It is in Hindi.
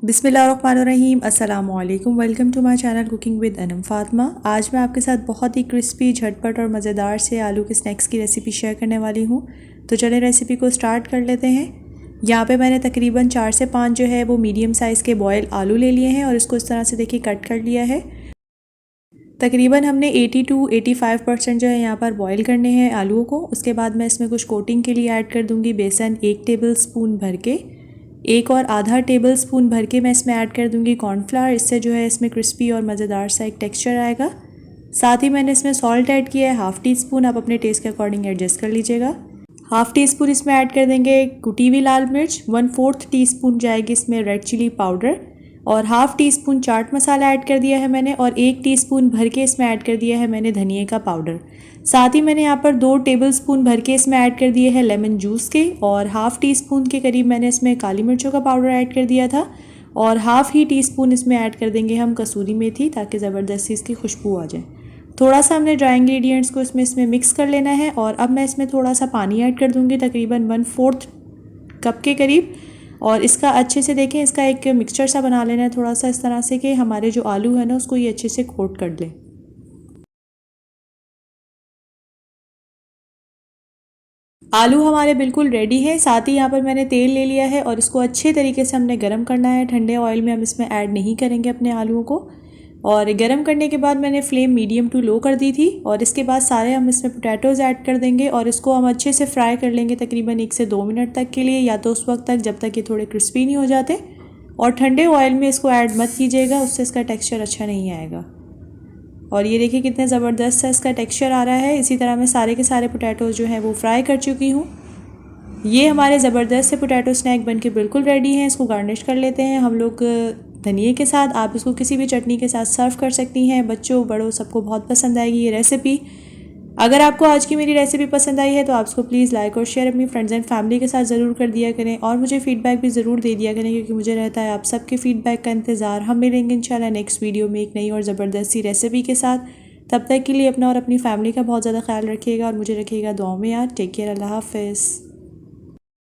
बिस्मिल्लाहिर्रहमानिर्रहीम अस्सलाम वालेकुम। Welcome to my channel cooking with Anam Fatima. आज मैं आपके साथ बहुत ही क्रिस्पी, झटपट और मज़ेदार से आलू के स्नैक्स की रेसिपी शेयर करने वाली हूँ। तो चलिए रेसिपी को स्टार्ट कर लेते हैं। यहाँ पे मैंने तकरीबन 4 से 5 जो है वो मीडियम साइज़ के बॉयल आलू ले लिए हैं और इसको इस तरह से देखिए कट कर लिया है। तकरीबन हमने 80 to 85% जो है यहाँ पर बॉईल करने हैं आलूओं को। उसके बाद मैं इसमें कुछ कोटिंग के लिए ऐड कर दूँगी बेसन 1 टेबल स्पून भर के, एक और आधा टेबल स्पून भर के मैं इसमें ऐड कर दूँगी कॉर्नफ्लावर। इससे जो है इसमें क्रिस्पी और मज़ेदार सा एक टेक्सचर आएगा। साथ ही मैंने इसमें सॉल्ट ऐड किया है हाफ़ टी स्पून, आप अपने टेस्ट के अकॉर्डिंग एडजस्ट कर लीजिएगा। हाफ़ टी स्पून इसमें ऐड कर देंगे कुटी हुई लाल मिर्च, 1/4 टीस्पून जाएगी इसमें रेड चिली पाउडर और half tea spoon chaat masala add कर दिया है मैंने और 1 टीस्पून भर के इसमें ऐड कर दिया है मैंने धनिए का पाउडर। साथ ही मैंने यहाँ पर 2 टेबलस्पून भर के इसमें ऐड कर दिए हैं लेमन जूस के और हाफ़ टी स्पून के करीब मैंने इसमें काली मिर्चों का पाउडर ऐड कर दिया था और हाफ़ ही टी स्पून इसमें ऐड कर देंगे हम कसूरी मेथी ताकि ज़बरदस्ती इसकी खुशबू आ जाए। थोड़ा सा हमने ड्राई इंग्रेडिएंट्स को इसमें मिक्स कर लेना है और अब मैं इसमें थोड़ा सा पानी ऐड कर दूँगी तकरीबन 1/4 कप के करीब और इसका अच्छे से देखें इसका एक मिक्सचर सा बना लेना है थोड़ा सा इस तरह से कि हमारे जो आलू है ना उसको ये अच्छे से कोट कर लें। आलू हमारे बिल्कुल रेडी है। साथ ही यहाँ पर मैंने तेल ले लिया है और इसको अच्छे तरीके से हमने गरम करना है। ठंडे ऑयल में हम इसमें ऐड नहीं करेंगे अपने आलूओं को। और गरम करने के बाद मैंने फ्लेम मीडियम टू लो कर दी थी और इसके बाद सारे हम इसमें पोटैटोज़ ऐड कर देंगे और इसको हम अच्छे से फ्राई कर लेंगे तकरीबन 1 से 2 मिनट तक के लिए, या तो उस वक्त तक जब तक ये थोड़े क्रिस्पी नहीं हो जाते। और ठंडे ऑयल में इसको ऐड मत कीजिएगा, उससे इसका टेक्स्चर अच्छा नहीं आएगा। और ये देखिए कितने ज़बरदस्त सा इसका टेक्सचर आ रहा है। इसी तरह मैं सारे के सारे पोटैटोज़ जो हैं वो फ्राई कर चुकी हूँ। ये हमारे ज़बरदस्त से पोटैटो स्नैक बनके बिल्कुल रेडी हैं। इसको गार्निश कर लेते हैं हम लोग धनिए के साथ। आप इसको किसी भी चटनी के साथ सर्व कर सकती हैं। बच्चों बड़ों सबको बहुत पसंद आएगी ये रेसिपी। अगर आपको आज की मेरी रेसिपी पसंद आई है तो आप इसको प्लीज़ लाइक और शेयर अपनी फ्रेंड्स एंड फैमिली के साथ ज़रूर कर दिया करें और मुझे फ़ीडबैक भी ज़रूर दे दिया करें क्योंकि मुझे रहता है आप सबके फ़ीडबैक का इंतज़ार। हम मिलेंगे इंशाल्लाह नेक्स्ट वीडियो में एक नई और ज़बरदस्त सी रेसिपी के साथ। तब तक के लिए अपना और अपनी फैमिली का बहुत ज़्यादा ख्याल रखिएगा और मुझे रखिएगा दुआओं में याद। टेक केयर, अल्लाह हाफ़िज़।